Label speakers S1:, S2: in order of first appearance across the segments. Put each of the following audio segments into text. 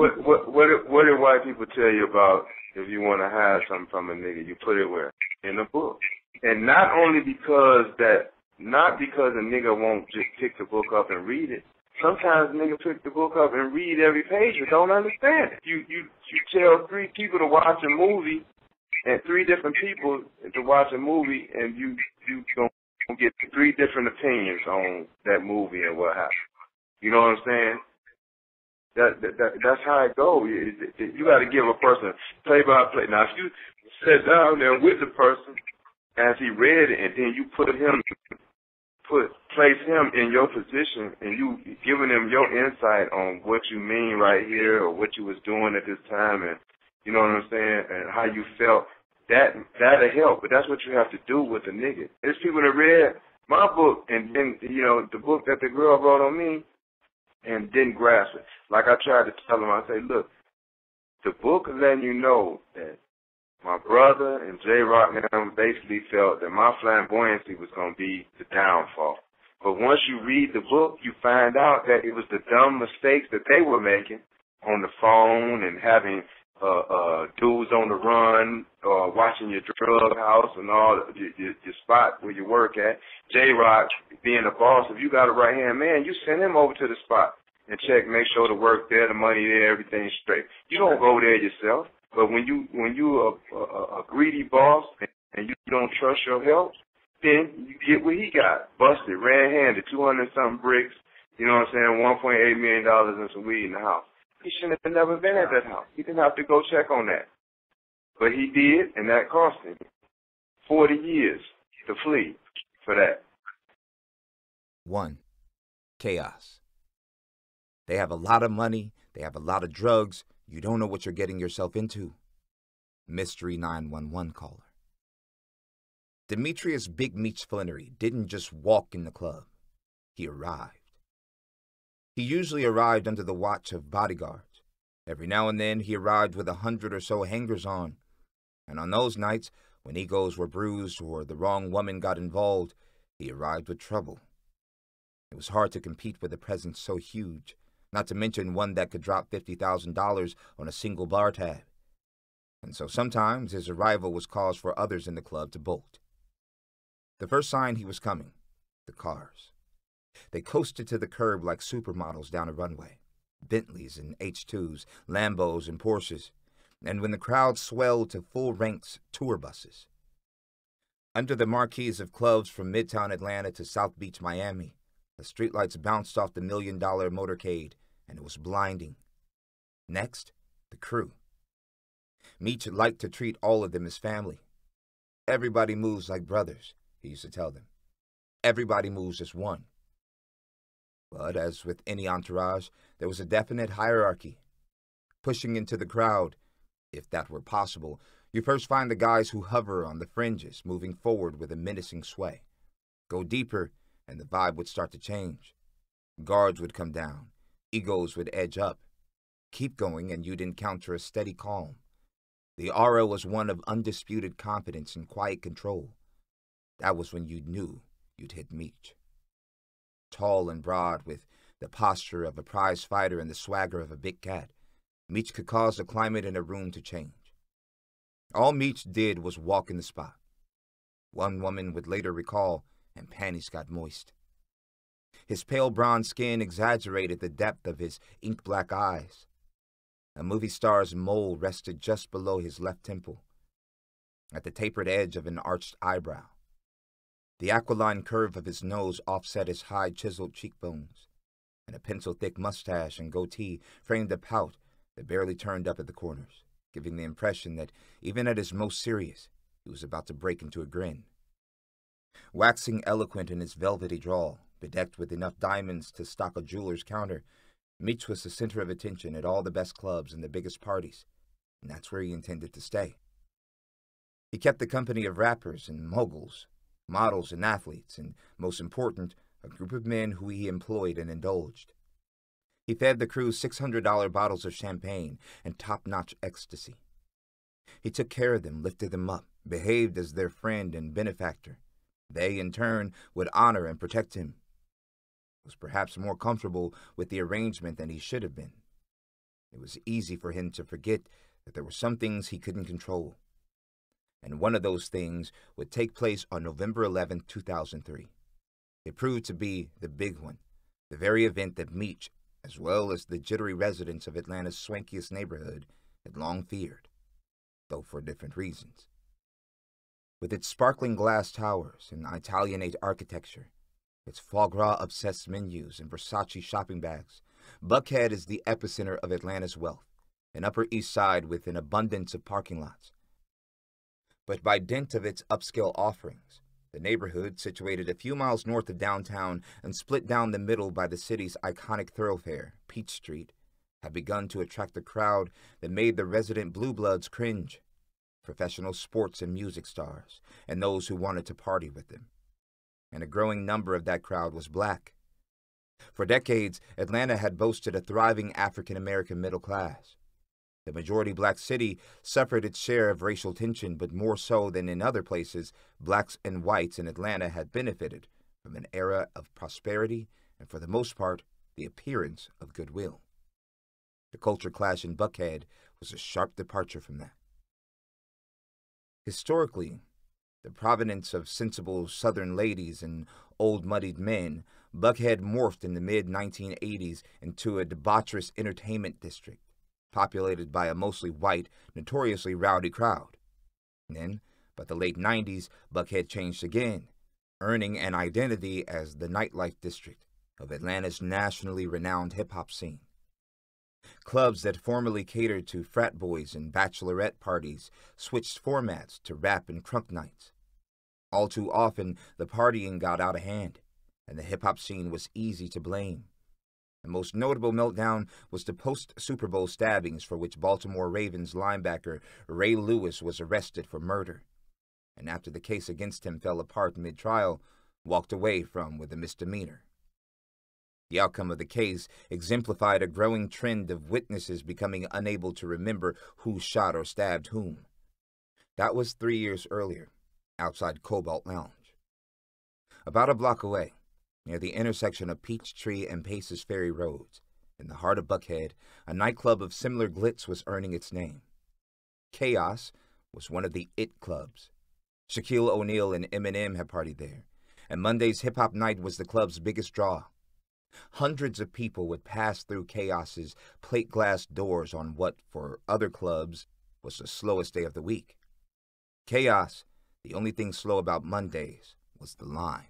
S1: what do white people tell you about if you want to hide something from a nigga? You put it where? In a book. And not because a nigga won't just pick the book up and read it. Sometimes a nigga pick the book up and read every page and don't understand it. You tell 3 people to watch a movie and 3 different people to watch a movie, and you gonna get 3 different opinions on that movie and what happened. You know what I'm saying? That's how it goes. You got to give a person play by play. Now, if you sit down there with the person as he read it, and then you place him in your position, and you giving him your insight on what you mean right here, or what you was doing at this time, and you know what I'm saying, and how you felt, that'll help. But that's what you have to do with a nigga. There's people that read my book, and then, you know, the book that the girl wrote on me, and didn't grasp it. Like I tried to tell him, I say, look, the book is letting you know that my brother and J-Rock and them basically felt that my flamboyancy was going to be the downfall. But once you read the book, you find out that it was the dumb mistakes that they were making on the phone and having dudes on the run, watching your drug house and all, your spot where you work at. J-Rock being a boss, if you got a right-hand man, you send him over to the spot and check, make sure the work there, the money there, everything's straight. You don't go there yourself. But when you a greedy boss and you don't trust your help, then you get what he got. Busted, red-handed, 200-something bricks, you know what I'm saying, $1.8 million and some weed in the house. He shouldn't have never been at that house. He didn't have to go check on that. But he did, and that cost him 40 years to flee for that.
S2: 1. Chaos. They have a lot of money. They have a lot of drugs. You don't know what you're getting yourself into. Mystery 911 caller. Demetrius Big Meech Flannery didn't just walk in the club. He arrived. He usually arrived under the watch of bodyguards. Every now and then he arrived with 100 or so hangers-on. And on those nights, when egos were bruised or the wrong woman got involved, he arrived with trouble. It was hard to compete with a presence so huge, not to mention one that could drop $50,000 on a single bar tab. And so sometimes his arrival was cause for others in the club to bolt. The first sign he was coming, the cars. They coasted to the curb like supermodels down a runway, Bentleys and H2s, Lambos and Porsches, and when the crowd swelled to full ranks, tour buses. Under the marquees of clubs from Midtown Atlanta to South Beach, Miami, the streetlights bounced off the $1 million motorcade, and it was blinding. Next, the crew. Meech liked to treat all of them as family. Everybody moves like brothers, he used to tell them. Everybody moves as one. But as with any entourage, there was a definite hierarchy. Pushing into the crowd, if that were possible, you first find the guys who hover on the fringes, moving forward with a menacing sway. Go deeper, and the vibe would start to change. Guards would come down. Egos would edge up. Keep going, and you'd encounter a steady calm. The aura was one of undisputed confidence and quiet control. That was when you knew you'd hit Meech. Tall and broad, with the posture of a prize fighter and the swagger of a big cat, Meech could cause the climate in a room to change. All Meech did was walk in the spot. One woman would later recall, and panties got moist. His pale bronze skin exaggerated the depth of his ink-black eyes. A movie star's mole rested just below his left temple, at the tapered edge of an arched eyebrow. The aquiline curve of his nose offset his high chiseled cheekbones, and a pencil-thick mustache and goatee framed a pout that barely turned up at the corners, giving the impression that even at his most serious, he was about to break into a grin. Waxing eloquent in his velvety drawl, bedecked with enough diamonds to stock a jeweler's counter, Meech was the center of attention at all the best clubs and the biggest parties, and that's where he intended to stay. He kept the company of rappers and moguls, models and athletes, and, most important, a group of men who he employed and indulged. He fed the crew $600 bottles of champagne and top-notch ecstasy. He took care of them, lifted them up, behaved as their friend and benefactor. They, in turn, would honor and protect him. Was perhaps more comfortable with the arrangement than he should have been. it was easy for him to forget that there were some things he couldn't control. And one of those things would take place on November 11, 2003. It proved to be the big one, the very event that Meech, as well as the jittery residents of Atlanta's swankiest neighborhood, had long feared, though for different reasons. With its sparkling glass towers and Italianate architecture, its foie gras-obsessed menus and Versace shopping bags, Buckhead is the epicenter of Atlanta's wealth, an Upper East Side with an abundance of parking lots. But by dint of its upscale offerings, the neighborhood, situated a few miles north of downtown and split down the middle by the city's iconic thoroughfare, Peach Street, had begun to attract a crowd that made the resident blue bloods cringe. Professional sports and music stars, and those who wanted to party with them. And a growing number of that crowd was black. For decades, Atlanta had boasted a thriving African-American middle class. The majority black city suffered its share of racial tension, but more so than in other places, blacks and whites in Atlanta had benefited from an era of prosperity and, for the most part, the appearance of goodwill. The culture clash in Buckhead was a sharp departure from that. Historically, the provenance of sensible Southern ladies and old muddied men, Buckhead morphed in the mid-1980s into a debaucherous entertainment district, populated by a mostly white, notoriously rowdy crowd. Then, by the late 90s, Buckhead changed again, earning an identity as the nightlife district of Atlanta's nationally renowned hip-hop scene. Clubs that formerly catered to frat boys and bachelorette parties switched formats to rap and crunk nights. All too often, the partying got out of hand, and the hip-hop scene was easy to blame. The most notable meltdown was the post-Super Bowl stabbings for which Baltimore Ravens linebacker Ray Lewis was arrested for murder, and after the case against him fell apart mid-trial, walked away from with a misdemeanor. The outcome of the case exemplified a growing trend of witnesses becoming unable to remember who shot or stabbed whom. That was 3 years earlier, outside Cobalt Lounge. About a block away, near the intersection of Peachtree and Paces Ferry Roads, in the heart of Buckhead, a nightclub of similar glitz was earning its name. Chaos was one of the it clubs. Shaquille O'Neal and Eminem had partied there, and Monday's hip-hop night was the club's biggest draw. Hundreds of people would pass through Chaos's plate glass doors on what, for other clubs, was the slowest day of the week. Chaos, the only thing slow about Mondays, was the line.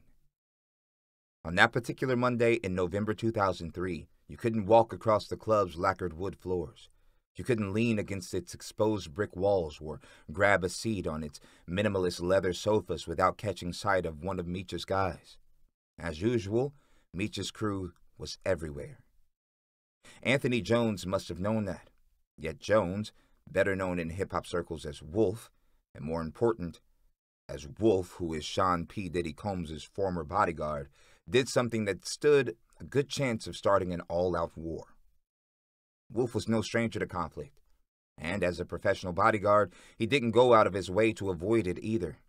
S2: On that particular Monday in November 2003, you couldn't walk across the club's lacquered wood floors. You couldn't lean against its exposed brick walls or grab a seat on its minimalist leather sofas without catching sight of one of Meech's guys. As usual, Meech's crew was everywhere. Anthony Jones must have known that. Yet Jones, better known in hip-hop circles as Wolf, and more important, as Wolf, who is Sean P. Diddy Combs' former bodyguard, did something that stood a good chance of starting an all-out war. Wolf was no stranger to conflict, and as a professional bodyguard, he didn't go out of his way to avoid it either.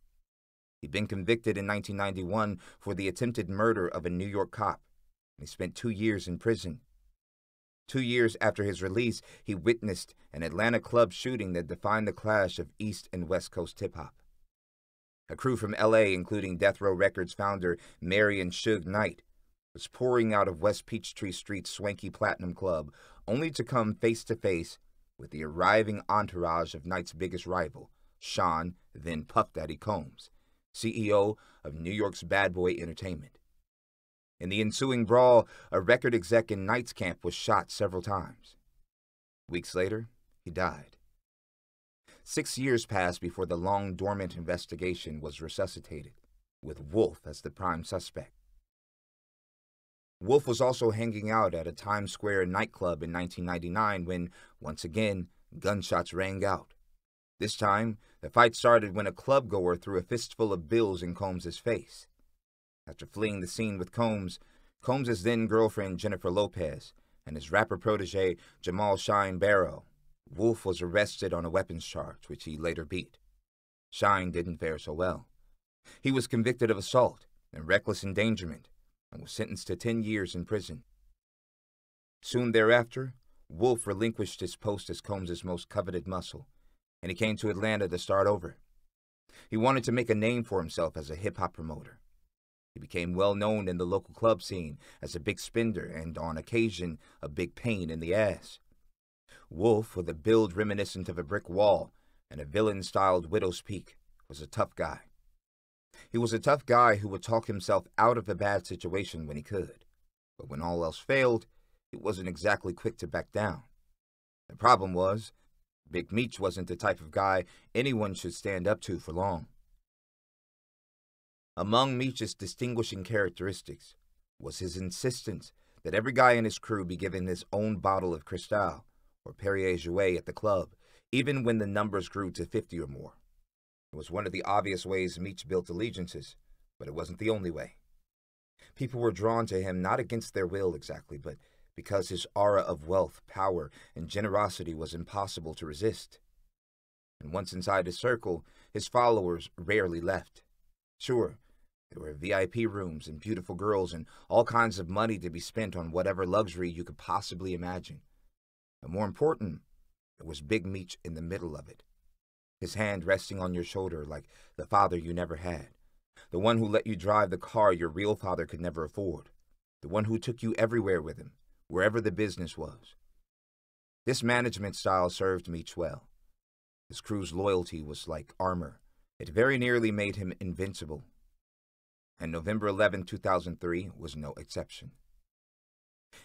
S2: He'd been convicted in 1991 for the attempted murder of a New York cop, and he spent 2 years in prison. 2 years after his release, he witnessed an Atlanta club shooting that defined the clash of East and West Coast hip-hop. A crew from L.A., including Death Row Records founder Marion Suge Knight, was pouring out of West Peachtree Street's swanky Platinum Club, only to come face-to-face with the arriving entourage of Knight's biggest rival, Sean, then Puff Daddy Combs, CEO of New York's Bad Boy Entertainment. In the ensuing brawl, a record exec in Knight's camp was shot several times. Weeks later, he died. 6 years passed before the long-dormant investigation was resuscitated, with Wolf as the prime suspect. Wolf was also hanging out at a Times Square nightclub in 1999 when, once again, gunshots rang out. This time, the fight started when a clubgoer threw a fistful of bills in Combs' face. After fleeing the scene with Combs' then-girlfriend Jennifer Lopez, and his rapper protege Jamal Shine Barrow, Wolf was arrested on a weapons charge, which he later beat. Shine didn't fare so well. He was convicted of assault and reckless endangerment, and was sentenced to 10 years in prison. Soon thereafter, Wolf relinquished his post as Combs' most coveted muscle, and he came to Atlanta to start over. He wanted to make a name for himself as a hip-hop promoter. He became well known in the local club scene as a big spender and, on occasion, a big pain in the ass. Wolf, with a build reminiscent of a brick wall and a villain-styled widow's peak, was a tough guy. He was a tough guy who would talk himself out of a bad situation when he could, but when all else failed, he wasn't exactly quick to back down. The problem was, Big Meech wasn't the type of guy anyone should stand up to for long. Among Meech's distinguishing characteristics was his insistence that every guy in his crew be given his own bottle of Cristal or Perrier-Jouet at the club, even when the numbers grew to 50 or more. It was one of the obvious ways Meech built allegiances, but it wasn't the only way. People were drawn to him not against their will exactly, but because his aura of wealth, power, and generosity was impossible to resist. And once inside his circle, his followers rarely left. Sure, there were VIP rooms and beautiful girls and all kinds of money to be spent on whatever luxury you could possibly imagine. But more important, there was Big Meech in the middle of it. His hand resting on your shoulder like the father you never had. The one who let you drive the car your real father could never afford. The one who took you everywhere with him, wherever the business was. This management style served Meech well. His crew's loyalty was like armor. It very nearly made him invincible. And November 11, 2003 was no exception.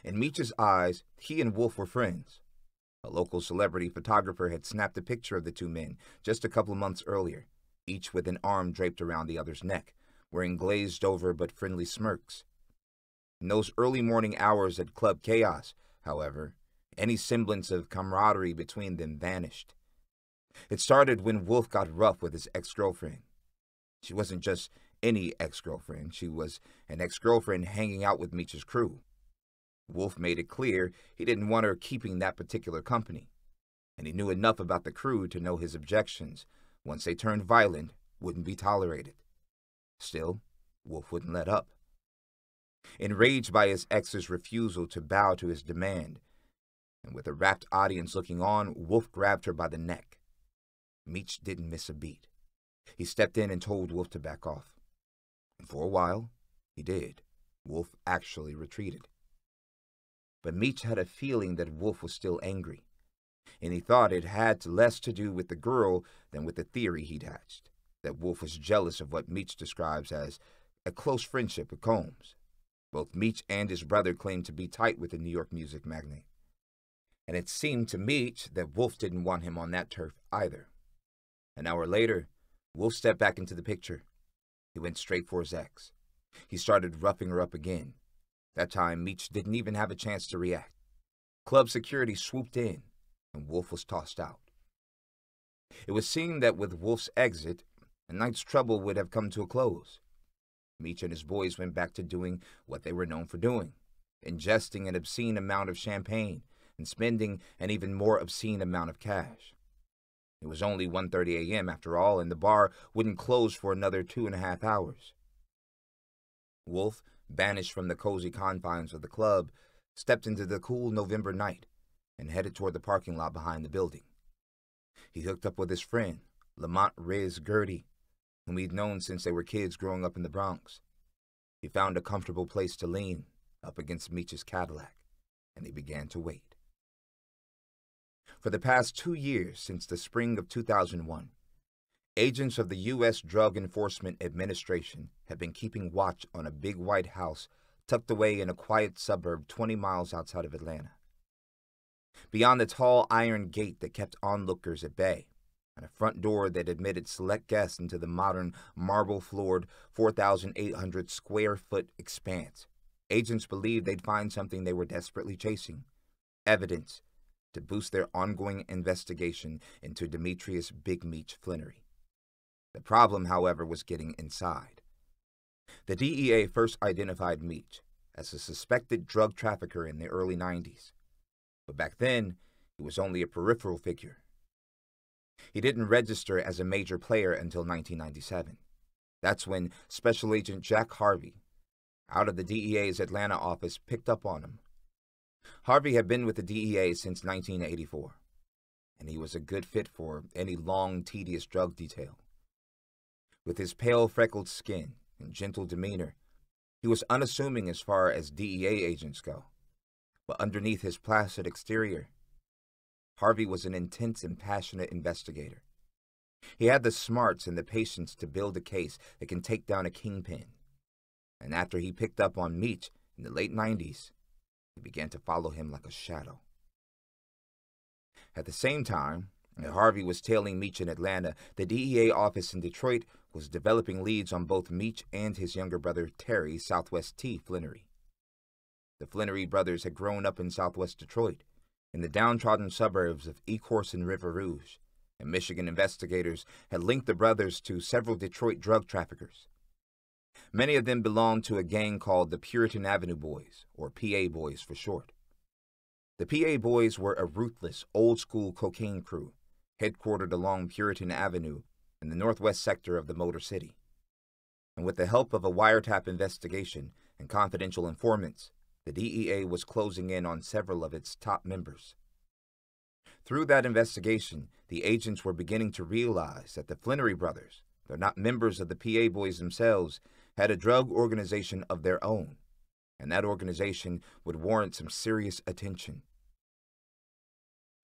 S2: In Meech's eyes, he and Wolf were friends. A local celebrity photographer had snapped a picture of the two men just a couple months earlier, each with an arm draped around the other's neck, wearing glazed-over but friendly smirks. In those early morning hours at Club Chaos, however, any semblance of camaraderie between them vanished. It started when Wolf got rough with his ex-girlfriend. She wasn't just any ex-girlfriend. She was an ex-girlfriend hanging out with Meech's crew. Wolf made it clear he didn't want her keeping that particular company, and he knew enough about the crew to know his objections, once they turned violent, wouldn't be tolerated. Still, Wolf wouldn't let up. Enraged by his ex's refusal to bow to his demand, and with a rapt audience looking on, Wolf grabbed her by the neck. Meech didn't miss a beat. He stepped in and told Wolf to back off. And for a while, he did. Wolf actually retreated. But Meech had a feeling that Wolf was still angry, and he thought it had less to do with the girl than with the theory he'd hatched, that Wolf was jealous of what Meech describes as a close friendship with Combs. Both Meech and his brother claimed to be tight with the New York music magnate, and it seemed to Meech that Wolf didn't want him on that turf either. An hour later, Wolf stepped back into the picture. He went straight for his ex. He started roughing her up again. That time, Meech didn't even have a chance to react. Club security swooped in, and Wolf was tossed out. It was seen that with Wolf's exit, the night's trouble would have come to a close. Meech and his boys went back to doing what they were known for doing, ingesting an obscene amount of champagne and spending an even more obscene amount of cash. It was only 1:30 a.m. after all, and the bar wouldn't close for another 2.5 hours. Wolf, banished from the cozy confines of the club, stepped into the cool November night and headed toward the parking lot behind the building. He hooked up with his friend, Lamont Riz Gertie, whom he'd known since they were kids growing up in the Bronx. He found a comfortable place to lean, up against Meech's Cadillac, and he began to wait. For the past 2 years, since the spring of 2001, agents of the U.S. Drug Enforcement Administration have been keeping watch on a big white house tucked away in a quiet suburb 20 miles outside of Atlanta. Beyond the tall iron gate that kept onlookers at bay, and a front door that admitted select guests into the modern marble-floored 4,800 square foot expanse, agents believed they'd find something they were desperately chasing: evidence to boost their ongoing investigation into Demetrius Big Meech Flannery. The problem, however, was getting inside. The DEA first identified Meech as a suspected drug trafficker in the early 90s, but back then, he was only a peripheral figure. He didn't register as a major player until 1997. That's when Special Agent Jack Harvey, out of the DEA's Atlanta office, picked up on him. Harvey had been with the DEA since 1984, and he was a good fit for any long, tedious drug detail. With his pale, freckled skin and gentle demeanor, he was unassuming as far as DEA agents go, but underneath his placid exterior, Harvey was an intense and passionate investigator. He had the smarts and the patience to build a case that can take down a kingpin. And after he picked up on Meech in the late 90s, he began to follow him like a shadow. At the same time that Harvey was tailing Meech in Atlanta, the DEA office in Detroit was developing leads on both Meech and his younger brother Terry Southwest T. Flannery. The Flannery brothers had grown up in Southwest Detroit, in the downtrodden suburbs of Ecorse and River Rouge, and Michigan investigators had linked the brothers to several Detroit drug traffickers. Many of them belonged to a gang called the Puritan Avenue Boys, or PA Boys for short. The PA Boys were a ruthless, old-school cocaine crew, headquartered along Puritan Avenue in the northwest sector of the Motor City. And with the help of a wiretap investigation and confidential informants, the DEA was closing in on several of its top members. Through that investigation, the agents were beginning to realize that the Flannery brothers, though not members of the PA Boys themselves, had a drug organization of their own, and that organization would warrant some serious attention.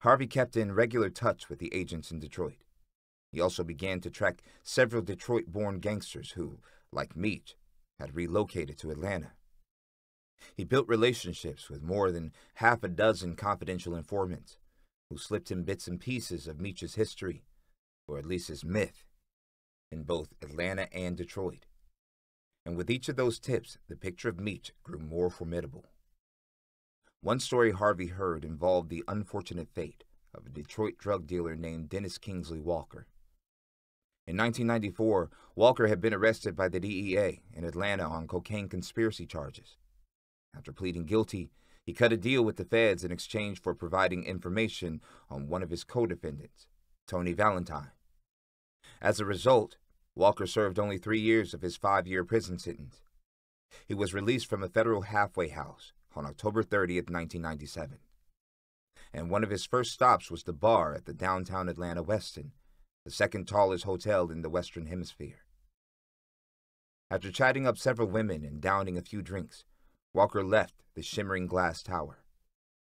S2: Harvey kept in regular touch with the agents in Detroit. He also began to track several Detroit-born gangsters who, like Meech, had relocated to Atlanta. He built relationships with more than half a dozen confidential informants who slipped him bits and pieces of Meech's history, or at least his myth, in both Atlanta and Detroit. And with each of those tips, the picture of Meech grew more formidable. One story Harvey heard involved the unfortunate fate of a Detroit drug dealer named Dennis Kingsley Walker. In 1994, Walker had been arrested by the DEA in Atlanta on cocaine conspiracy charges. After pleading guilty, he cut a deal with the feds in exchange for providing information on one of his co-defendants, Tony Valentine. As a result, Walker served only 3 years of his 5-year prison sentence. He was released from a federal halfway house on October 30th, 1997. And one of his first stops was the bar at the downtown Atlanta Westin, the second tallest hotel in the Western Hemisphere. After chatting up several women and downing a few drinks, Walker left the shimmering glass tower.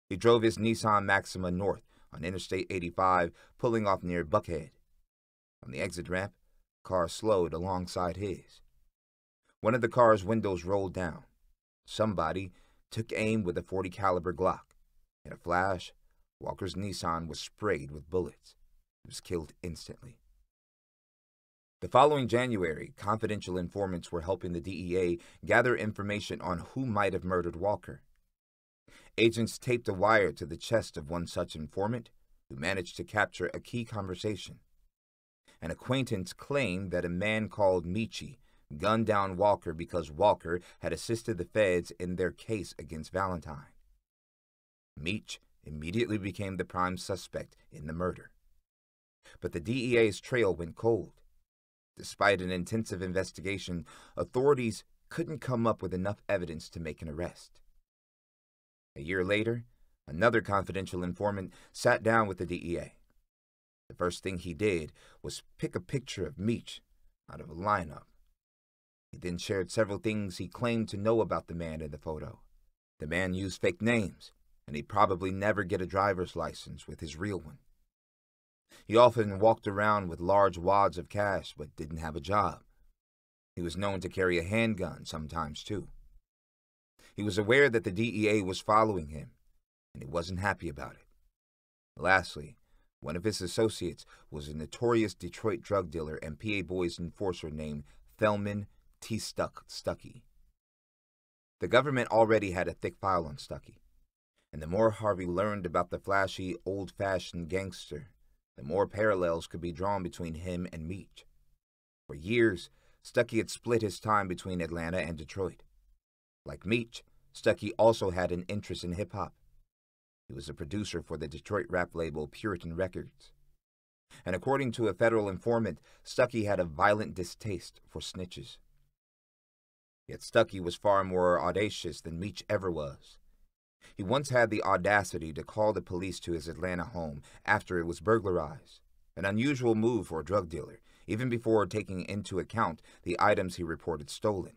S2: He drove his Nissan Maxima north on Interstate 85, pulling off near Buckhead. On the exit ramp, a car slowed alongside his. One of the car's windows rolled down. Somebody took aim with a .40 caliber Glock. In a flash, Walker's Nissan was sprayed with bullets. He was killed instantly. The following January, confidential informants were helping the DEA gather information on who might have murdered Walker. Agents taped a wire to the chest of one such informant who managed to capture a key conversation. An acquaintance claimed that a man called Meech gunned down Walker because Walker had assisted the feds in their case against Valentine. Meech immediately became the prime suspect in the murder. But the DEA's trail went cold. Despite an intensive investigation, authorities couldn't come up with enough evidence to make an arrest. A year later, another confidential informant sat down with the DEA. The first thing he did was pick a picture of Meech out of a lineup. He then shared several things he claimed to know about the man in the photo. The man used fake names, and he'd probably never get a driver's license with his real one. He often walked around with large wads of cash but didn't have a job. He was known to carry a handgun sometimes, too. He was aware that the DEA was following him, and he wasn't happy about it. Lastly, one of his associates was a notorious Detroit drug dealer and PA Boys enforcer named Thelman T. Stuckey. The government already had a thick file on Stuckey, and the more Harvey learned about the flashy, old-fashioned gangster, the more parallels could be drawn between him and Meech. For years, Stuckey had split his time between Atlanta and Detroit. Like Meech, Stuckey also had an interest in hip-hop. He was a producer for the Detroit rap label Puritan Records. And according to a federal informant, Stuckey had a violent distaste for snitches. Yet Stuckey was far more audacious than Meech ever was. He once had the audacity to call the police to his Atlanta home after it was burglarized, an unusual move for a drug dealer, even before taking into account the items he reported stolen.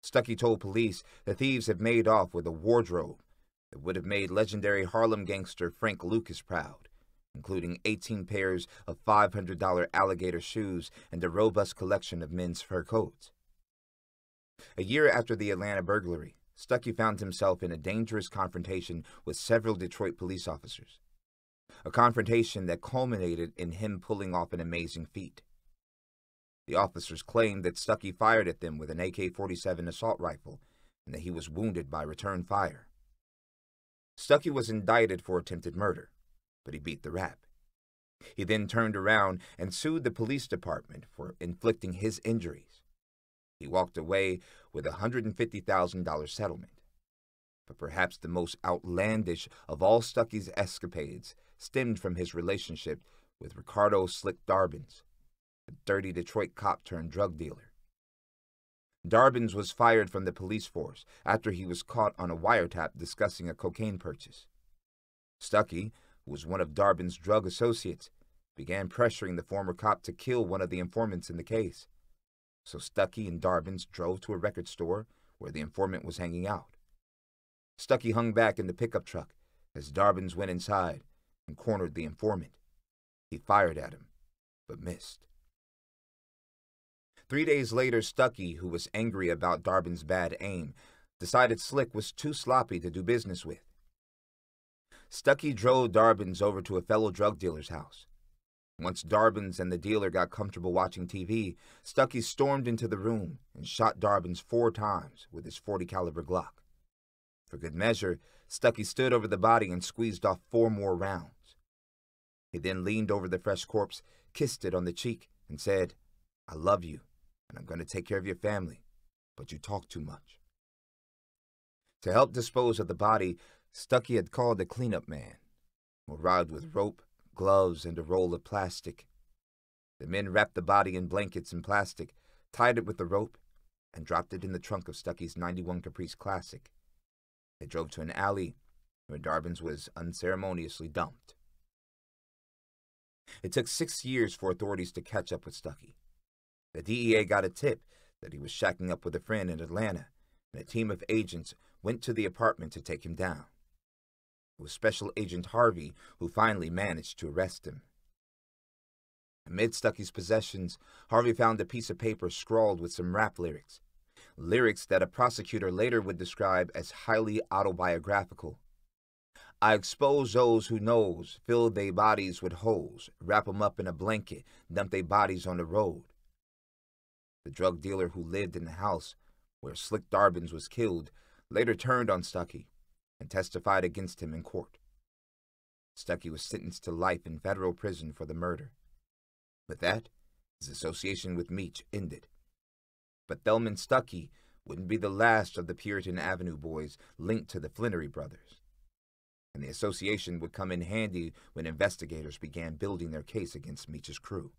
S2: Stuckey told police the thieves had made off with a wardrobe that would have made legendary Harlem gangster Frank Lucas proud, including 18 pairs of $500 alligator shoes and a robust collection of men's fur coats. A year after the Atlanta burglary, Stuckey found himself in a dangerous confrontation with several Detroit police officers, a confrontation that culminated in him pulling off an amazing feat. The officers claimed that Stuckey fired at them with an AK-47 assault rifle and that he was wounded by return fire. Stuckey was indicted for attempted murder, but he beat the rap. He then turned around and sued the police department for inflicting his injuries. He walked away with a $150,000 settlement. But perhaps the most outlandish of all Stuckey's escapades stemmed from his relationship with Ricardo Slick Darbins, a dirty Detroit cop turned drug dealer. Darbins was fired from the police force after he was caught on a wiretap discussing a cocaine purchase. Stuckey, who was one of Darbins' drug associates, began pressuring the former cop to kill one of the informants in the case. So Stuckey and Darbins drove to a record store where the informant was hanging out. Stuckey hung back in the pickup truck as Darbins went inside and cornered the informant. He fired at him, but missed. 3 days later, Stuckey, who was angry about Darbins' bad aim, decided Slick was too sloppy to do business with. Stuckey drove Darbins over to a fellow drug dealer's house. Once Darbins and the dealer got comfortable watching TV, Stuckey stormed into the room and shot Darbins 4 times with his .40 caliber Glock. For good measure, Stuckey stood over the body and squeezed off 4 more rounds. He then leaned over the fresh corpse, kissed it on the cheek, and said, "I love you, and I'm going to take care of your family, but you talk too much." To help dispose of the body, Stuckey had called a cleanup man, who arrived with rope, gloves, and a roll of plastic. The men wrapped the body in blankets and plastic, tied it with the rope, and dropped it in the trunk of Stuckey's '91 Caprice Classic. They drove to an alley where Darbins was unceremoniously dumped. It took 6 years for authorities to catch up with Stuckey. The DEA got a tip that he was shacking up with a friend in Atlanta, and a team of agents went to the apartment to take him down. It was Special Agent Harvey who finally managed to arrest him. Amid Stuckey's possessions, Harvey found a piece of paper scrawled with some rap lyrics that a prosecutor later would describe as highly autobiographical. "I expose those who knows, fill they bodies with holes, wrap 'em up in a blanket, dump they bodies on the road." The drug dealer who lived in the house where Slick Darbins was killed later turned on Stuckey and testified against him in court. Stuckey was sentenced to life in federal prison for the murder. With that, his association with Meech ended. But Thelman Stuckey wouldn't be the last of the Puritan Avenue boys linked to the Flannery brothers, and the association would come in handy when investigators began building their case against Meech's crew.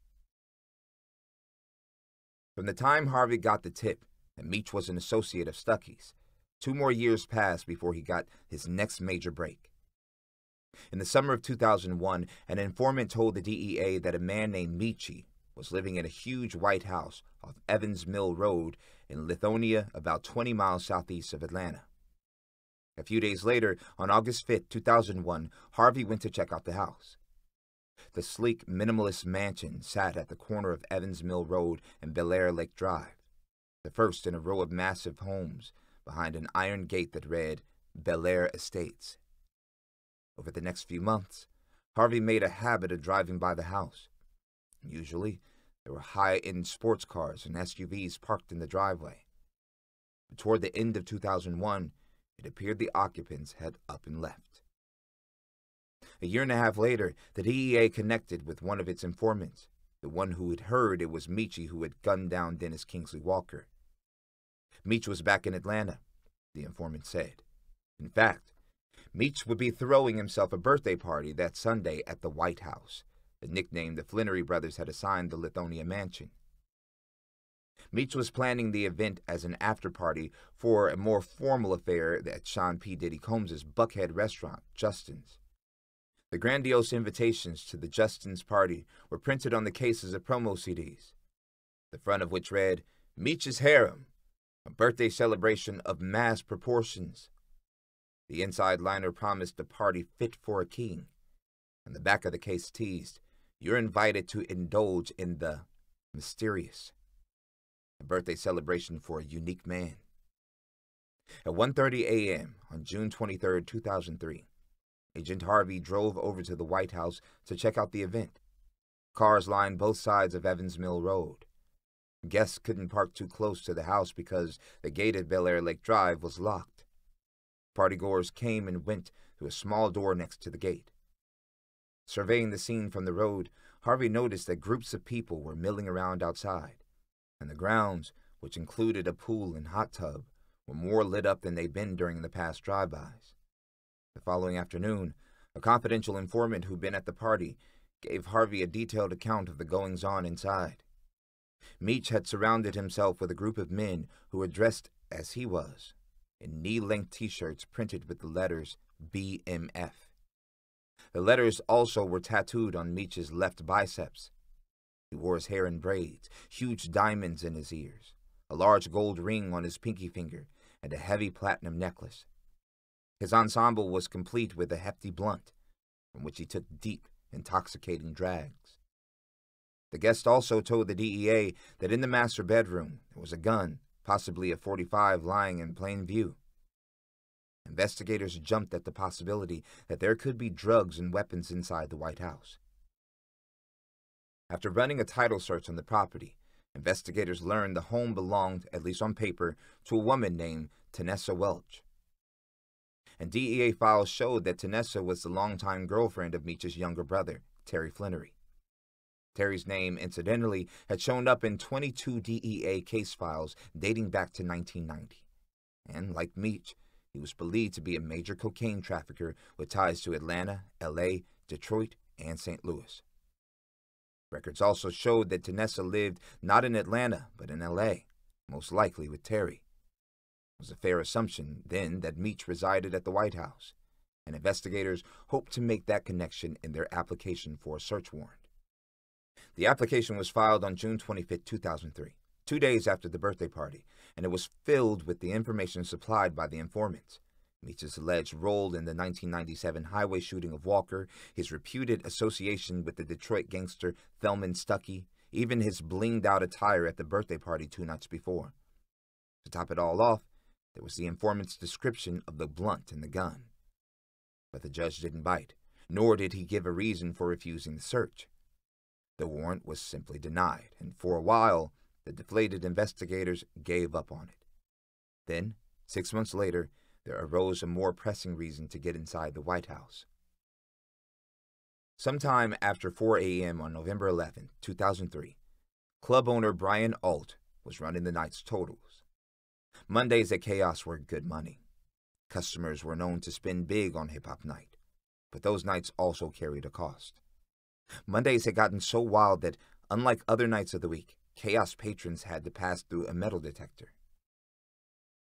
S2: From the time Harvey got the tip that Meech was an associate of Stuckey's, 2 more years passed before he got his next major break. In the summer of 2001, an informant told the DEA that a man named Meech was living in a huge white house off Evans Mill Road in Lithonia, about 20 miles southeast of Atlanta. A few days later, on August 5, 2001, Harvey went to check out the house. The sleek, minimalist mansion sat at the corner of Evans Mill Road and Bel Air Lake Drive, the first in a row of massive homes behind an iron gate that read Bel Air Estates. Over the next few months, Harvey made a habit of driving by the house. Usually, there were high-end sports cars and SUVs parked in the driveway. But toward the end of 2001, it appeared the occupants had up and left. A year and a half later, the DEA connected with one of its informants, the one who had heard it was Meech who had gunned down Dennis Kingsley Walker. Meech was back in Atlanta, the informant said. In fact, Meech would be throwing himself a birthday party that Sunday at the White House, the nickname the Flannery brothers had assigned the Lithonia mansion. Meech was planning the event as an after-party for a more formal affair at Sean P. Diddy Combs' Buckhead restaurant, Justin's. The grandiose invitations to the Justin's party were printed on the cases of promo CDs, the front of which read, "Meech's Harem, a birthday celebration of mass proportions." The inside liner promised a party fit for a king, and the back of the case teased, "You're invited to indulge in the mysterious, a birthday celebration for a unique man." At 1:30 a.m. on June 23, 2003, Agent Harvey drove over to the White House to check out the event. Cars lined both sides of Evans Mill Road. Guests couldn't park too close to the house because the gate at Bel Air Lake Drive was locked. Partygoers came and went through a small door next to the gate. Surveying the scene from the road, Harvey noticed that groups of people were milling around outside, and the grounds, which included a pool and hot tub, were more lit up than they'd been during the past drive-bys. The following afternoon, a confidential informant who'd been at the party gave Harvey a detailed account of the goings-on inside. Meech had surrounded himself with a group of men who were dressed as he was, in knee-length T-shirts printed with the letters BMF. The letters also were tattooed on Meech's left biceps. He wore his hair in braids, huge diamonds in his ears, a large gold ring on his pinky finger, and a heavy platinum necklace. His ensemble was complete with a hefty blunt, from which he took deep, intoxicating drags. The guest also told the DEA that in the master bedroom there was a gun, possibly a .45, lying in plain view. Investigators jumped at the possibility that there could be drugs and weapons inside the White House. After running a title search on the property, investigators learned the home belonged, at least on paper, to a woman named Tanessa Welch. And DEA files showed that Tanessa was the longtime girlfriend of Meech's younger brother, Terry Flannery. Terry's name, incidentally, had shown up in 22 DEA case files dating back to 1990. And, like Meech, he was believed to be a major cocaine trafficker with ties to Atlanta, L.A., Detroit, and St. Louis. Records also showed that Tanessa lived not in Atlanta, but in L.A., most likely with Terry. It was a fair assumption, then, that Meech resided at the White House, and investigators hoped to make that connection in their application for a search warrant. The application was filed on June 25, 2003, 2 days after the birthday party, and it was filled with the information supplied by the informants. Meech's alleged role in the 1997 highway shooting of Walker, his reputed association with the Detroit gangster Thelman Stuckey, even his blinged-out attire at the birthday party 2 nights before. To top it all off, there was the informant's description of the blunt and the gun. But the judge didn't bite, nor did he give a reason for refusing the search. The warrant was simply denied, and for a while, the deflated investigators gave up on it. Then, 6 months later, there arose a more pressing reason to get inside the White House. Sometime after 4 a.m. on November 11, 2003, club owner Brian Alt was running the night's totals. Mondays at Chaos were good money. Customers were known to spend big on hip-hop night, but those nights also carried a cost. Mondays had gotten so wild that, unlike other nights of the week, Chaos patrons had to pass through a metal detector.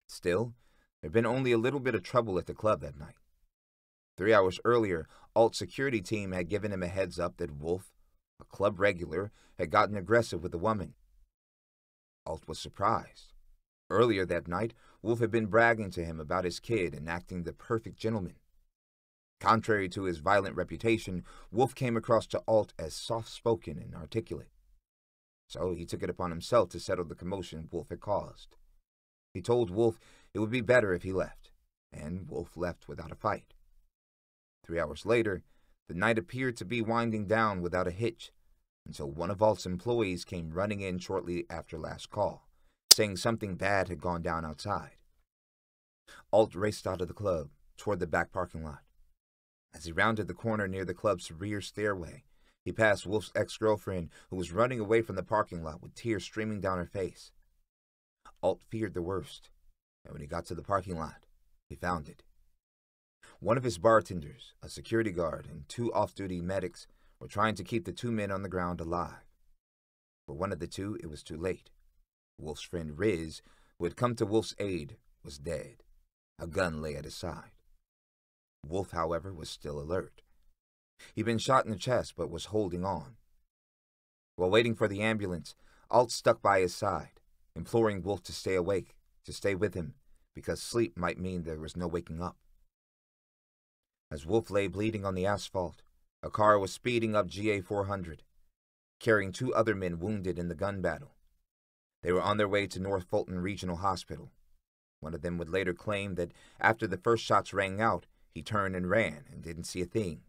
S2: Still, there had been only a little bit of trouble at the club that night. 3 hours earlier, Alt's security team had given him a heads-up that Wolf, a club regular, had gotten aggressive with a woman. Alt was surprised. Earlier that night, Wolf had been bragging to him about his kid and acting the perfect gentleman. Contrary to his violent reputation, Wolf came across to Alt as soft-spoken and articulate. So he took it upon himself to settle the commotion Wolf had caused. He told Wolf it would be better if he left, and Wolf left without a fight. 3 hours later, the night appeared to be winding down without a hitch, until one of Alt's employees came running in shortly after last call, saying something bad had gone down outside. Alt raced out of the club, toward the back parking lot. As he rounded the corner near the club's rear stairway, he passed Wolf's ex-girlfriend, who was running away from the parking lot with tears streaming down her face. Alt feared the worst, and when he got to the parking lot, he found it. One of his bartenders, a security guard, and 2 off-duty medics were trying to keep the 2 men on the ground alive. For one of the 2, it was too late. Wolf's friend Riz, who had come to Wolf's aid, was dead. A gun lay at his side. Wolf, however, was still alert. He'd been shot in the chest but was holding on. While waiting for the ambulance, Alt stuck by his side, imploring Wolf to stay awake, to stay with him, because sleep might mean there was no waking up. As Wolf lay bleeding on the asphalt, a car was speeding up GA 400, carrying 2 other men wounded in the gun battle. They were on their way to North Fulton Regional Hospital. One of them would later claim that after the first shots rang out, he turned and ran and didn't see a thing,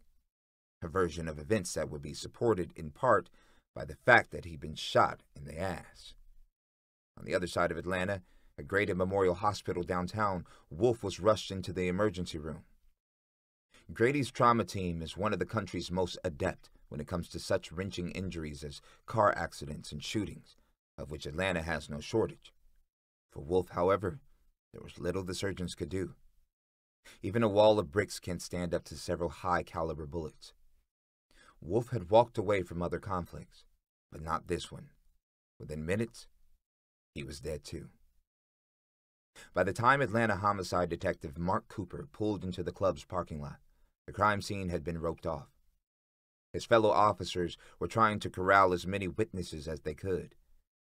S2: a version of events that would be supported in part by the fact that he'd been shot in the ass. On the other side of Atlanta, at Grady Memorial Hospital downtown, Wolf was rushed into the emergency room. Grady's trauma team is one of the country's most adept when it comes to such wrenching injuries as car accidents and shootings, of which Atlanta has no shortage. For Wolf, however, there was little the surgeons could do. Even a wall of bricks can't stand up to several high-caliber bullets. Wolf had walked away from other conflicts, but not this one. Within minutes, he was dead too. By the time Atlanta homicide detective Mark Cooper pulled into the club's parking lot, the crime scene had been roped off. His fellow officers were trying to corral as many witnesses as they could,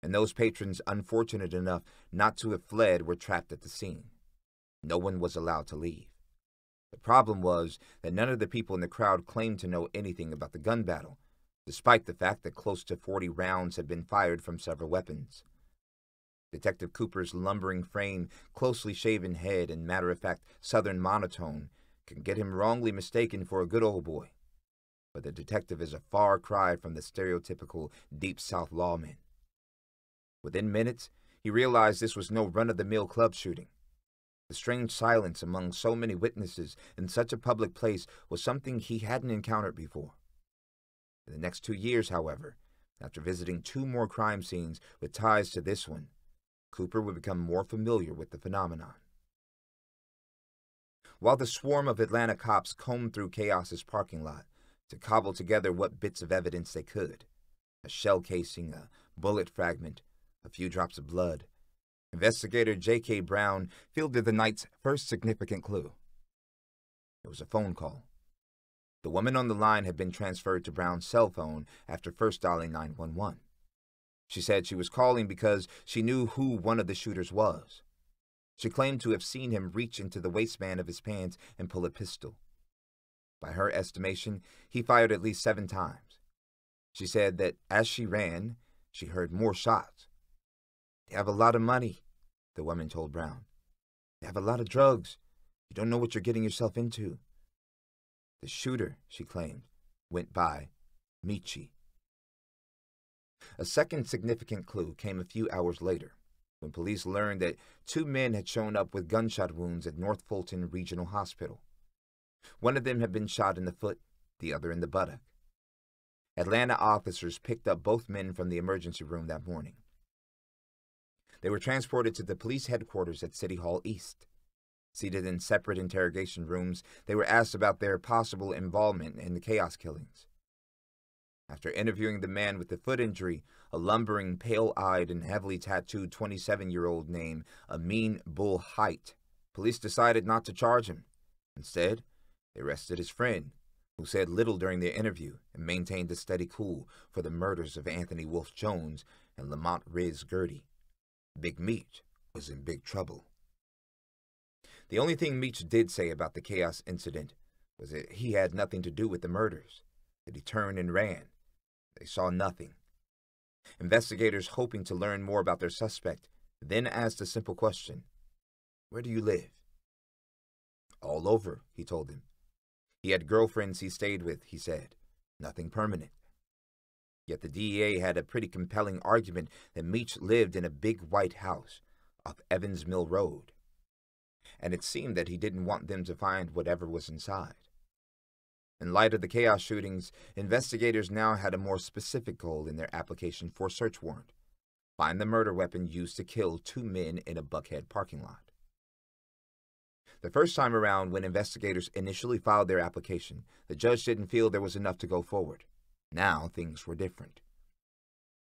S2: and those patrons unfortunate enough not to have fled were trapped at the scene. No one was allowed to leave. The problem was that none of the people in the crowd claimed to know anything about the gun battle, despite the fact that close to 40 rounds had been fired from several weapons. Detective Cooper's lumbering frame, closely shaven head, and matter-of-fact southern monotone can get him wrongly mistaken for a good old boy. But the detective is a far cry from the stereotypical Deep South lawman. Within minutes, he realized this was no run-of-the-mill club shooting. The strange silence among so many witnesses in such a public place was something he hadn't encountered before. In the next 2 years, however, after visiting 2 more crime scenes with ties to this one, Cooper would become more familiar with the phenomenon. While the swarm of Atlanta cops combed through Chaos's parking lot to cobble together what bits of evidence they could, a shell casing, a bullet fragment, a few drops of blood, investigator J.K. Brown fielded the night's first significant clue. It was a phone call. The woman on the line had been transferred to Brown's cell phone after first dialing 911. She said she was calling because she knew who one of the shooters was. She claimed to have seen him reach into the waistband of his pants and pull a pistol. By her estimation, he fired at least 7 times. She said that as she ran, she heard more shots. "They have a lot of money," the woman told Brown. "They have a lot of drugs. You don't know what you're getting yourself into." The shooter, she claimed, went by Meech. A second significant clue came a few hours later, when police learned that 2 men had shown up with gunshot wounds at North Fulton Regional Hospital. One of them had been shot in the foot, the other in the buttock. Atlanta officers picked up both men from the emergency room that morning. They were transported to the police headquarters at City Hall East. Seated in separate interrogation rooms, they were asked about their possible involvement in the Chaos killings. After interviewing the man with the foot injury, a lumbering, pale-eyed, and heavily tattooed 27-year-old named Amin Bull Height, police decided not to charge him. Instead, they arrested his friend, who said little during their interview and maintained a steady cool for the murders of Anthony Wolf Jones and Lamont Riz Gertie. Big Meech was in big trouble. The only thing Meech did say about the Chaos incident was that he had nothing to do with the murders, that he turned and ran. They saw nothing. Investigators, hoping to learn more about their suspect, then asked a simple question: "Where do you live?" "All over," he told them. He had girlfriends he stayed with, he said. Nothing permanent. Yet the DEA had a pretty compelling argument that Meech lived in a big white house off Evans Mill Road. And it seemed that he didn't want them to find whatever was inside. In light of the Chaos shootings, investigators now had a more specific goal in their application for a search warrant: find the murder weapon used to kill 2 men in a Buckhead parking lot. The first time around, when investigators initially filed their application, the judge didn't feel there was enough to go forward. Now things were different.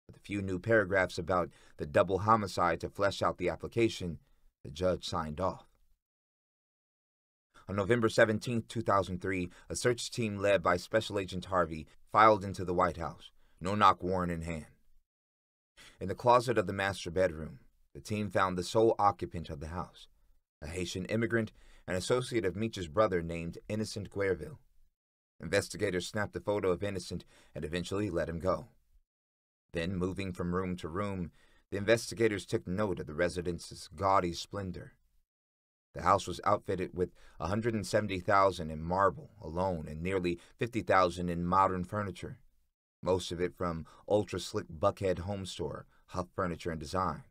S2: With a few new paragraphs about the double homicide to flesh out the application, the judge signed off. On November 17, 2003, a search team led by Special Agent Harvey filed into the White House, no-knock warrant in hand. In the closet of the master bedroom, the team found the sole occupant of the house, a Haitian immigrant and associate of Meech's brother named Innocent Guerville. Investigators snapped a photo of Innocent and eventually let him go. Then, moving from room to room, the investigators took note of the residence's gaudy splendor. The house was outfitted with $170,000 in marble alone and nearly $50,000 in modern furniture, most of it from ultra-slick Buckhead home store, Huff Furniture and Design.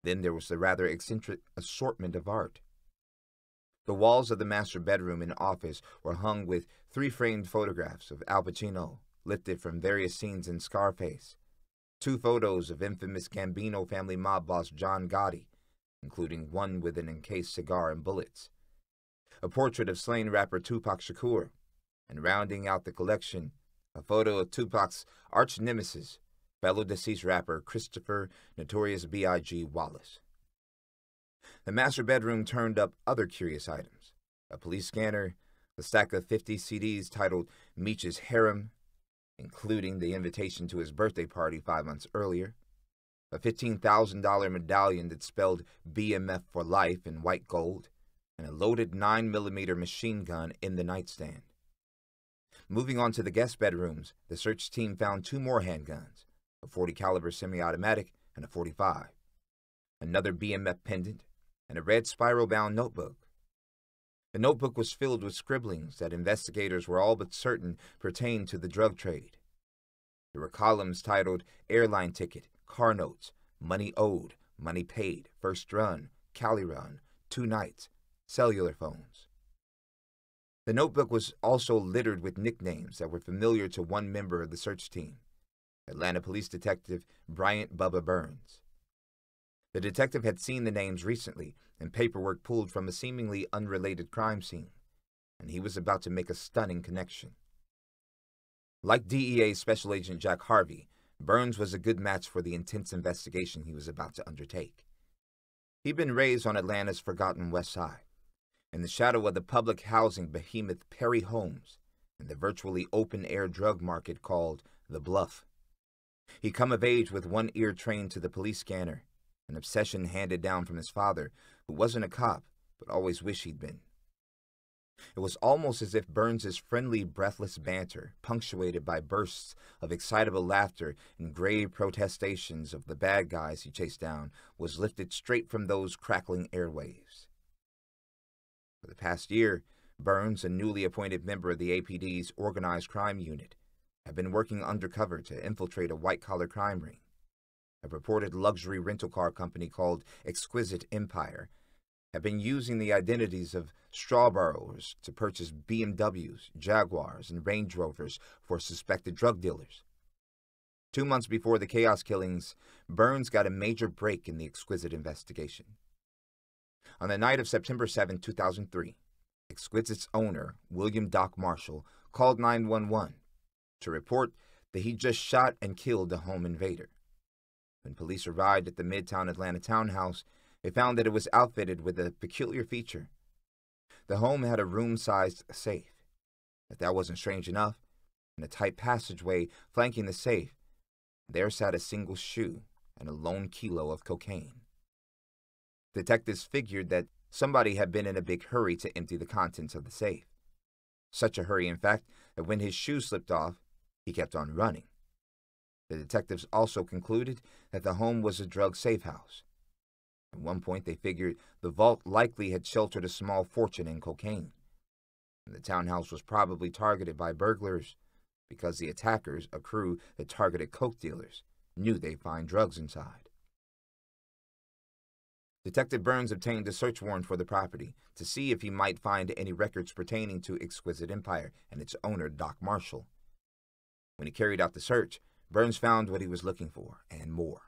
S2: Then there was the rather eccentric assortment of art. The walls of the master bedroom and office were hung with 3 framed photographs of Al Pacino, lifted from various scenes in Scarface, 2 photos of infamous Gambino family mob boss John Gotti, including one with an encased cigar and bullets, a portrait of slain rapper Tupac Shakur, and rounding out the collection, a photo of Tupac's arch-nemesis, fellow deceased rapper Christopher Notorious B.I.G. Wallace. The master bedroom turned up other curious items: a police scanner, a stack of 50 CDs titled Meech's Harem, including the invitation to his birthday party 5 months earlier, a $15,000 medallion that spelled BMF for life in white gold, and a loaded 9mm machine gun in the nightstand. Moving on to the guest bedrooms, the search team found 2 more handguns, a .40 caliber semi-automatic and a .45, another BMF pendant, and a red spiral-bound notebook. The notebook was filled with scribblings that investigators were all but certain pertained to the drug trade. There were columns titled Airline Ticket, Car Notes, Money Owed, Money Paid, First Run, Cali Run, 2 Nights, Cellular Phones. The notebook was also littered with nicknames that were familiar to one member of the search team, Atlanta Police Detective Bryant Bubba Burns. The detective had seen the names recently in paperwork pulled from a seemingly unrelated crime scene, and he was about to make a stunning connection. Like DEA Special Agent Jack Harvey, Burns was a good match for the intense investigation he was about to undertake. He'd been raised on Atlanta's forgotten West Side, in the shadow of the public housing behemoth Perry Homes and the virtually open-air drug market called The Bluff. He'd come of age with one ear trained to the police scanner, an obsession handed down from his father, who wasn't a cop, but always wished he'd been. It was almost as if Burns's friendly, breathless banter, punctuated by bursts of excitable laughter and grave protestations of the bad guys he chased down, was lifted straight from those crackling airwaves. For the past year, Burns, a newly appointed member of the APD's Organized Crime Unit, had been working undercover to infiltrate a white-collar crime ring. A purported luxury rental car company called Exquisite Empire had been using the identities of straw borrowers to purchase BMWs, Jaguars, and Range Rovers for suspected drug dealers. 2 months before the Chaos killings, Burns got a major break in the Exquisite investigation. On the night of September 7, 2003, Exquisite's owner, William Doc Marshall, called 911 to report that he just shot and killed a home invader. When police arrived at the Midtown Atlanta townhouse, they found that it was outfitted with a peculiar feature. The home had a room-sized safe. If that wasn't strange enough, in a tight passageway flanking the safe, there sat a single shoe and a lone kilo of cocaine. Detectives figured that somebody had been in a big hurry to empty the contents of the safe. Such a hurry, in fact, that when his shoe slipped off, he kept on running. The detectives also concluded that the home was a drug safe house. At one point, they figured the vault likely had sheltered a small fortune in cocaine, and the townhouse was probably targeted by burglars because the attackers, a crew that targeted coke dealers, knew they'd find drugs inside. Detective Burns obtained a search warrant for the property to see if he might find any records pertaining to Exquisite Empire and its owner, Doc Marshall. When he carried out the search, Burns found what he was looking for, and more.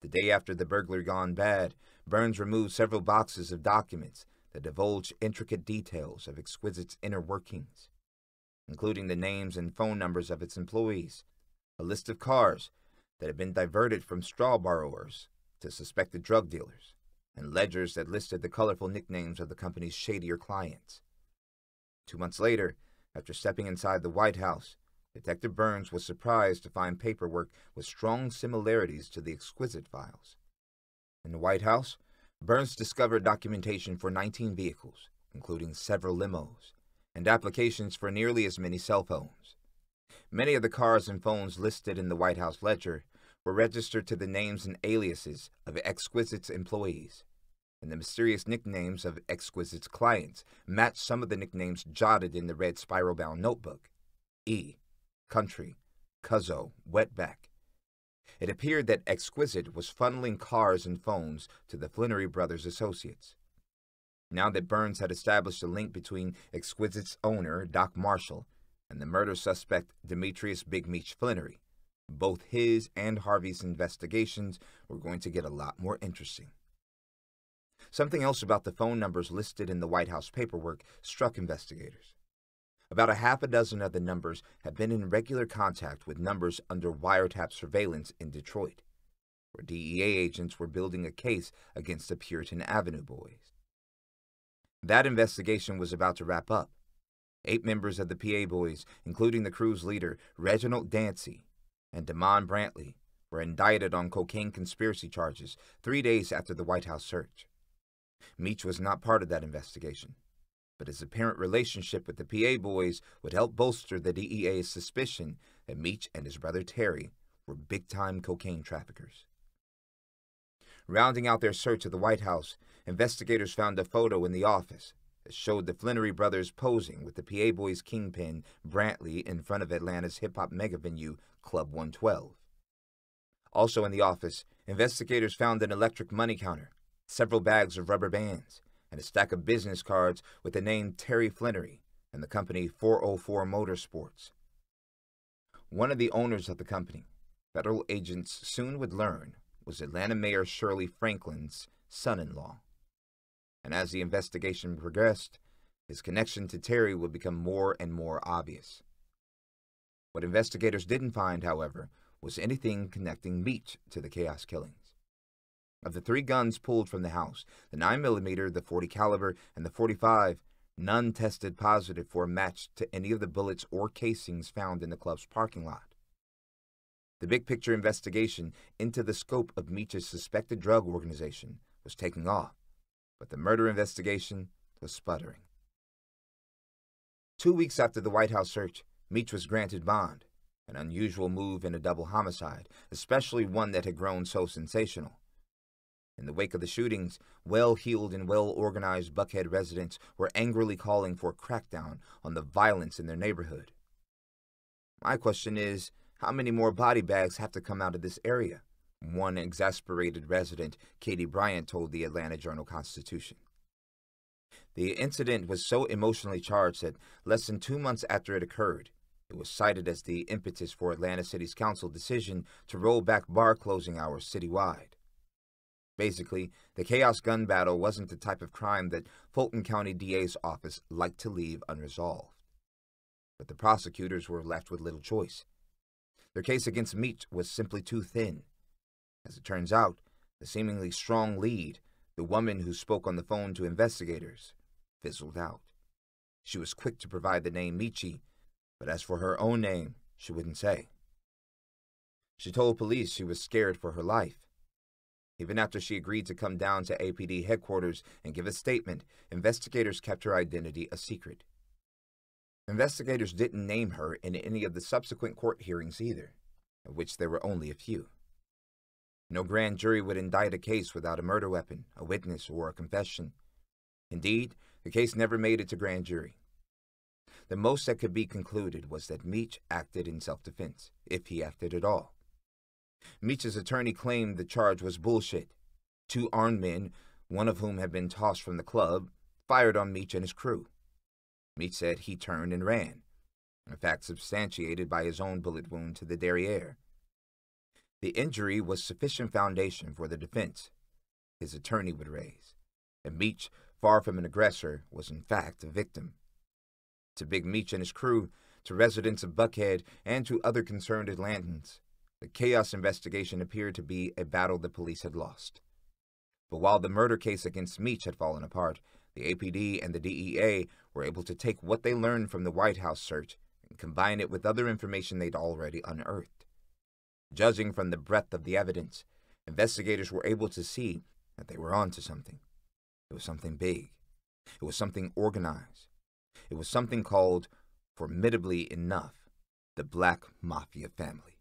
S2: The day after the burglary gone bad, Burns removed several boxes of documents that divulged intricate details of Exquisite's inner workings, including the names and phone numbers of its employees, a list of cars, that had been diverted from straw borrowers to suspected drug dealers, and ledgers that listed the colorful nicknames of the company's shadier clients. 2 months later, after stepping inside the White House, Detective Burns was surprised to find paperwork with strong similarities to the exquisite files. In the White House, Burns discovered documentation for 19 vehicles, including several limos, and applications for nearly as many cell phones. Many of the cars and phones listed in the White House ledger were registered to the names and aliases of Exquisite's employees, and the mysterious nicknames of Exquisite's clients matched some of the nicknames jotted in the red spiral-bound notebook: E, Country, Cuzzo, Wetback. It appeared that Exquisite was funneling cars and phones to the Flannery Brothers associates. Now that Burns had established a link between Exquisite's owner, Doc Marshall, and the murder suspect Demetrius Big Meech Flannery, both his and Harvey's investigations were going to get a lot more interesting. Something else about the phone numbers listed in the White House paperwork struck investigators. About a half a dozen of the numbers had been in regular contact with numbers under wiretap surveillance in Detroit, where DEA agents were building a case against the Puritan Avenue boys. That investigation was about to wrap up. 8 members of the PA boys, including the crew's leader, Reginald Dancy, and Damon Brantley, were indicted on cocaine conspiracy charges 3 days after the White House search. Meech was not part of that investigation, but his apparent relationship with the PA boys would help bolster the DEA's suspicion that Meech and his brother Terry were big-time cocaine traffickers. Rounding out their search of the White House, investigators found a photo in the office that showed the Flannery brothers posing with the PA boys' kingpin, Brantley, in front of Atlanta's hip-hop mega venue, Club 112. Also in the office, investigators found an electric money counter, several bags of rubber bands, and a stack of business cards with the name Terry Flannery and the company 404 Motorsports. One of the owners of the company, federal agents soon would learn, was Atlanta Mayor Shirley Franklin's son-in-law. And as the investigation progressed, his connection to Terry would become more and more obvious. What investigators didn't find, however, was anything connecting Meech to the Chaos killings. Of the 3 guns pulled from the house, the 9mm, the .40 caliber, and the .45, none tested positive for a match to any of the bullets or casings found in the club's parking lot. The big-picture investigation into the scope of Meech's suspected drug organization was taking off, but the murder investigation was sputtering. 2 weeks after the White House search, Meech was granted bond, an unusual move in a double homicide, especially one that had grown so sensational. In the wake of the shootings, well-heeled and well-organized Buckhead residents were angrily calling for a crackdown on the violence in their neighborhood. My question is, how many more body bags have to come out of this area? One exasperated resident, Katie Bryant, told the Atlanta Journal-Constitution. The incident was so emotionally charged that less than 2 months after it occurred, it was cited as the impetus for Atlanta City's council decision to roll back bar closing hours citywide. Basically, the Chaos gun battle wasn't the type of crime that Fulton County DA's office liked to leave unresolved. But the prosecutors were left with little choice. Their case against Meech was simply too thin. As it turns out, the seemingly strong lead, the woman who spoke on the phone to investigators, fizzled out. She was quick to provide the name Meechy, but as for her own name, she wouldn't say. She told police she was scared for her life. Even after she agreed to come down to APD headquarters and give a statement, investigators kept her identity a secret. Investigators didn't name her in any of the subsequent court hearings either, of which there were only a few. No grand jury would indict a case without a murder weapon, a witness, or a confession. Indeed, the case never made it to grand jury. The most that could be concluded was that Meech acted in self-defense, if he acted at all. Meech's attorney claimed the charge was bullshit. 2 armed men, one of whom had been tossed from the club, fired on Meech and his crew. Meech said he turned and ran, a fact substantiated by his own bullet wound to the derriere. The injury was sufficient foundation for the defense, his attorney would raise, and Meech, far from an aggressor, was in fact a victim. To Big Meech and his crew, to residents of Buckhead, and to other concerned Atlantans, The chaos investigation appeared to be a battle the police had lost. But while the murder case against Meech had fallen apart, the APD and the DEA were able to take what they learned from the White House search and combine it with other information they'd already unearthed. Judging from the breadth of the evidence, investigators were able to see that they were onto something. It was something big. It was something organized. It was something called, formidably enough, the Black Mafia family.